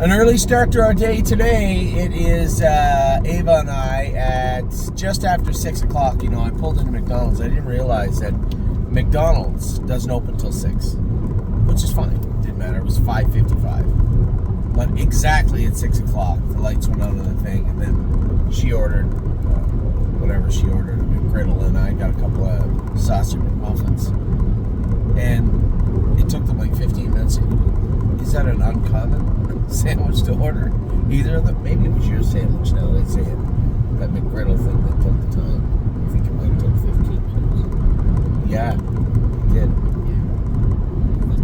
An early start to our day today. It is Ava and I at just after 6 o'clock. You know, I pulled into McDonald's. I didn't realize that McDonald's doesn't open till 6, which is fine. It didn't matter. It was 5:55. But exactly at 6 o'clock, the lights went on the thing, and then she ordered whatever she ordered, a McGriddle, and I got a couple of sausage McMuffins. And it took them like 15 minutes. Is that an uncommon sandwich to order? Either of them? Maybe it was your sandwich now they say it. That McGriddle thing that took the time. I think it might have took 15 minutes. Yeah, it did.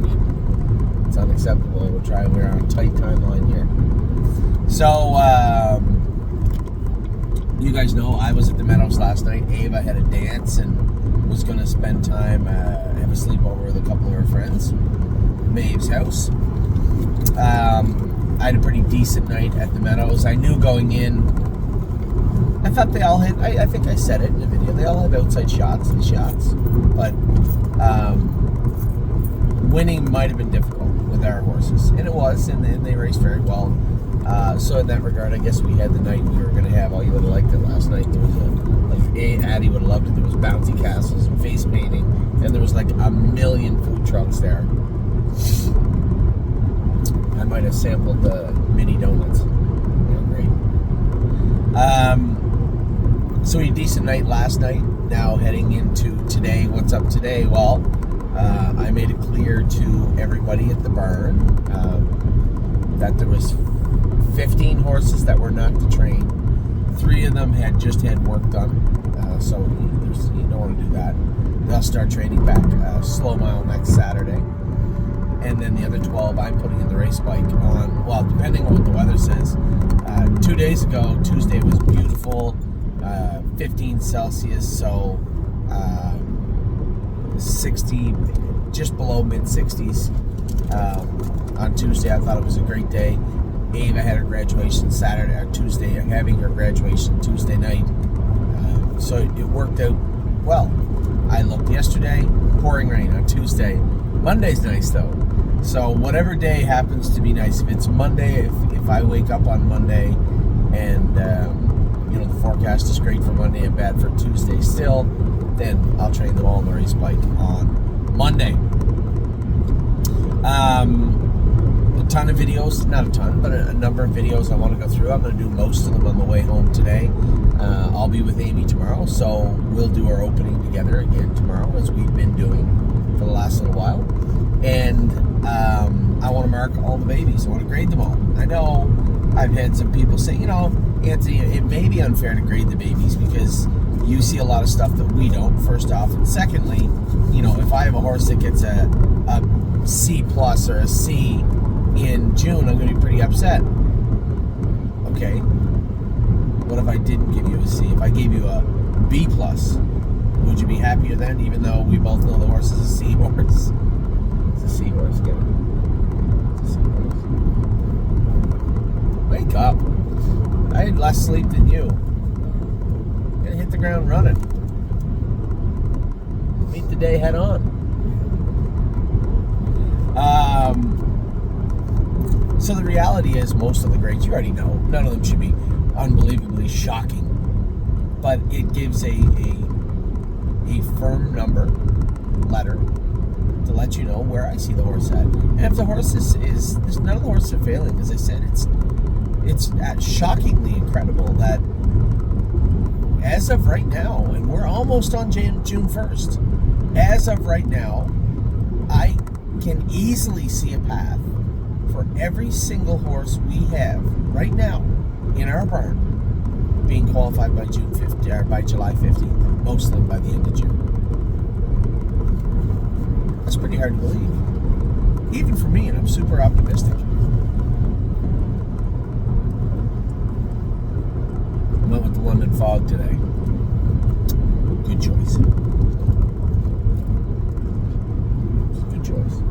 Yeah. It's unacceptable. We're on a tight timeline here. So, you guys know I was at the Meadows last night. Ava had a dance and was going to spend time, have a sleepover with a couple of her friends. Maeve's house. I had a pretty decent night at the Meadows. I knew going in, I thought they all had, I think I said it in the video, they all have outside shots and shots, but winning might have been difficult with our horses, and it was, and they raced very well. So in that regard, I guess we had the night we were going to have. All you would have liked it last night. There was Addie would have loved it. There was bouncy castles and face painting, and there was like a million food trucks there. I might have sampled the mini donuts. They were great. So we had a decent night last night. Now heading into today. What's up today? Well, I made it clear to everybody at the barn that there was 15 horses that were not to train. 3 of them had just had work done. So you don't want to do that. They'll start training back slow mile next Saturday. And then the other 12, I'm putting in the race bike on, well, depending on what the weather says. 2 days ago, Tuesday was beautiful, 15 Celsius, so 60, just below mid-60s. On Tuesday, I thought it was a great day. Ava had her graduation Saturday, or Tuesday, having her graduation Tuesday night. So it worked out well. I looked yesterday, pouring rain on Tuesday. Monday's nice, though. So whatever day happens to be nice, if it's Monday, if I wake up on Monday and the forecast is great for Monday and bad for Tuesday still, then I'll train them all on the race bike on Monday. A ton of videos, not a ton, but a number of videos I want to go through. I'm going to do most of them on the way home today. I'll be with Amy tomorrow, so we'll do our opening together again tomorrow, as we've been doing for the last little while. And I want to mark all the babies. I want to grade them all. I know I've had some people say, Anthony, it may be unfair to grade the babies because you see a lot of stuff that we don't, first off. And secondly, if I have a horse that gets a C plus or a C in June, I'm going to be pretty upset. Okay. What if I didn't give you a C? If I gave you a B plus, would you be happier then, even though we both know the horse is a C horse? It's a C horse, get it? It's a C horse. Wake up. I had less sleep than you. I'm gonna hit the ground running. Meet the day head on. So the reality is, most of the grades, you already know, none of them should be unbelievably shocking, but it gives a firm number letter to let you know where I see the horse at. And if the horse is none of the horses are failing, as I said, it's shockingly incredible that as of right now, and we're almost on June 1st, as of right now, I can easily see a path for every single horse we have right now in our barn being qualified by June 15th or by July 15th, most of them by the end of June. That's pretty hard to believe, even for me, and I'm super optimistic. I went with the London Fog today. Good choice. Good choice.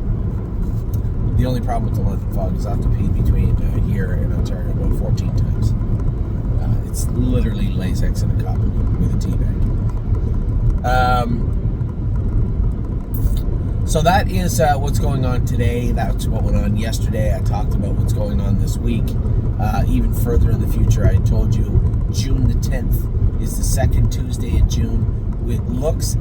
The only problem with the London Fog is I have to pee between here and Ontario about 14 times. It's literally Lasix in a cup with a tea bag. So that is what's going on today. That's what went on yesterday. I talked about what's going on this week. Even further in the future, I told you June the 10th is the second Tuesday in June. It looks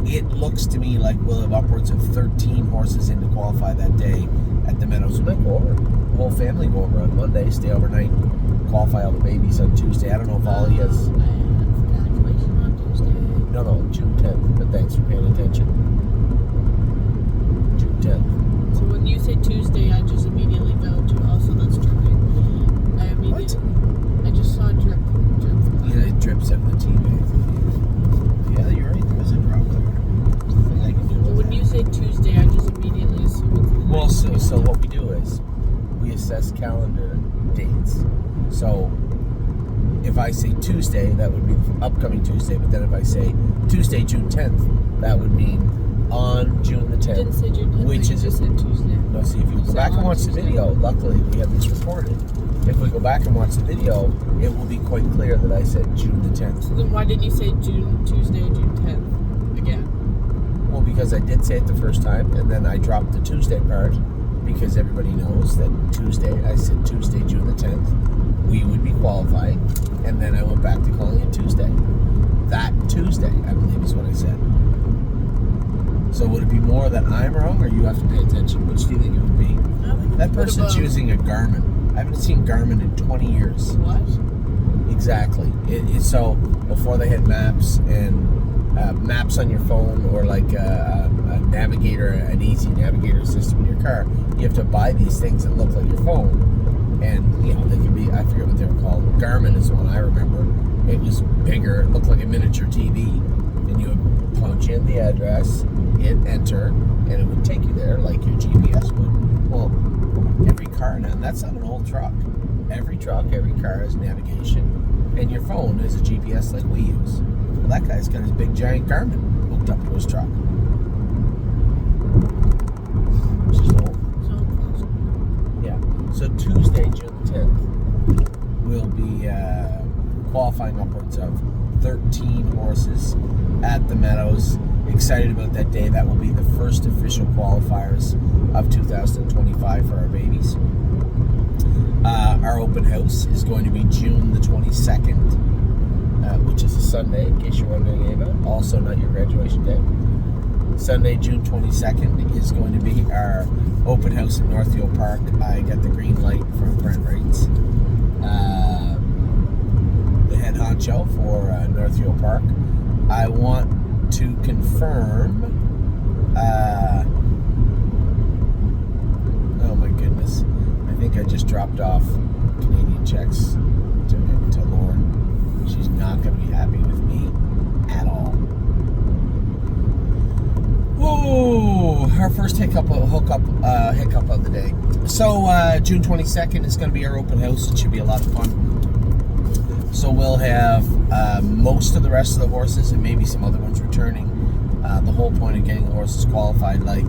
to me like we'll have upwards of 13 horses in to qualify that day at the Meadows. We might go over. The whole family go over on Monday, stay overnight, qualify all the babies on Tuesday. I don't know if Ollie has... Graduation on Tuesday. No, June 10th. But thanks for paying attention. June 10th. So when you say Tuesday, I just immediately go to, also that's dripping. I just saw drip. Yeah, it drips out of the TV. Yeah, you're right. There is a drop there. Nothing I can do with When that. you say Tuesday, I just immediately assume it's the Well, next so what we do is we assess calendar dates. So if I say Tuesday, that would be upcoming Tuesday. But then if I say Tuesday, June 10th, that would mean on June the 10th. I didn't say June 10th, which you is just said Tuesday. No, see, if you go back and watch the video, luckily we have this recorded. If we go back and watch the video, it will be quite clear that I said June the 10th. So then why didn't you say Tuesday, June 10th again? Well, because I did say it the first time, and then I dropped the Tuesday part, because everybody knows that Tuesday, I said Tuesday, June the 10th, we would be qualifying, and then I went back to calling it Tuesday. That Tuesday, I believe, is what I said. So would it be more that I'm wrong, or you have to pay attention? Which do you think it would be? That person's using a Garmin. I haven't seen Garmin in 20 years. What? Exactly. So before they had maps and maps on your phone, or like a navigator, an easy navigator system in your car, you have to buy these things that look like your phone. And, you know, they could be, I forget what they were called. Garmin is the one I remember. It was bigger. It looked like a miniature TV. And you would punch in the address, hit enter, and it would take you there like your GPS would. Well, every car now, that's not an old truck. Every truck, every car has navigation. And your phone is a GPS like we use. Well, that guy's got his big giant Garmin hooked up to his truck. Which is old. So close. Yeah. So Tuesday, June 10th, we'll be qualifying upwards of 13 horses at the Meadows. Excited about that day. That will be the first official qualifiers of 2025 for our babies. Our open house is going to be June the 22nd, which is a Sunday, in case you're wondering, Ava. Also not your graduation day. Sunday, June 22nd is going to be our open house in Northfield Park. I got the green light from Brent Rates, the head honcho for Northfield Park. I want to confirm, oh my goodness, I think I just dropped off Canadian checks to Lauren. She's not going to be happy with me at all. Whoa, our first hiccup of the day. So June 22nd is going to be our open house. It should be a lot of fun. So we'll have most of the rest of the horses and maybe some other ones returning. The whole point of getting the horses qualified, like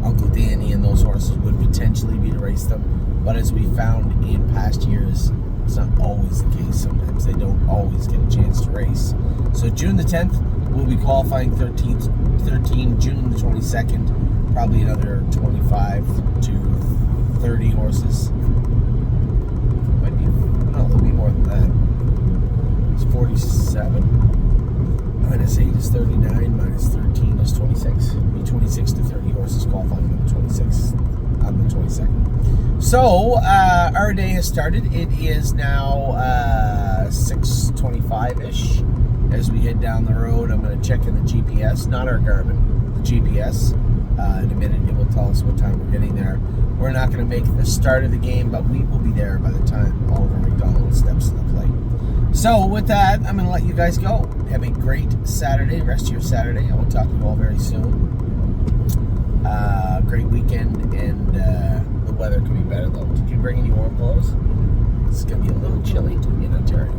Uncle Danny and those horses, would potentially be to race them. But as we found in past years, it's not always the case. Sometimes they don't always get a chance to race. So June the 10th, we'll be qualifying 13. June the 22nd, probably another 25 to 30 horses. Might be, no, there'll be more than that. It's 47. Minus 8 is 39. Minus 13 is 26. It'll be 26 to 30 horses qualifying on the 26th. On the 22nd. So, our day has started. It is now 6:25-ish. As we head down the road, I'm going to check in the GPS, not our Garmin, the GPS. In a minute, it will tell us what time we're getting there. We're not going to make the start of the game, but we will be there by the time Oliver McDonald steps to the plate. So, with that, I'm going to let you guys go. Have a great Saturday, rest of your Saturday. I will talk to you all very soon. Great weekend, and the weather could be better though. Did you bring any warm clothes? It's going to be a little chilly in Ontario.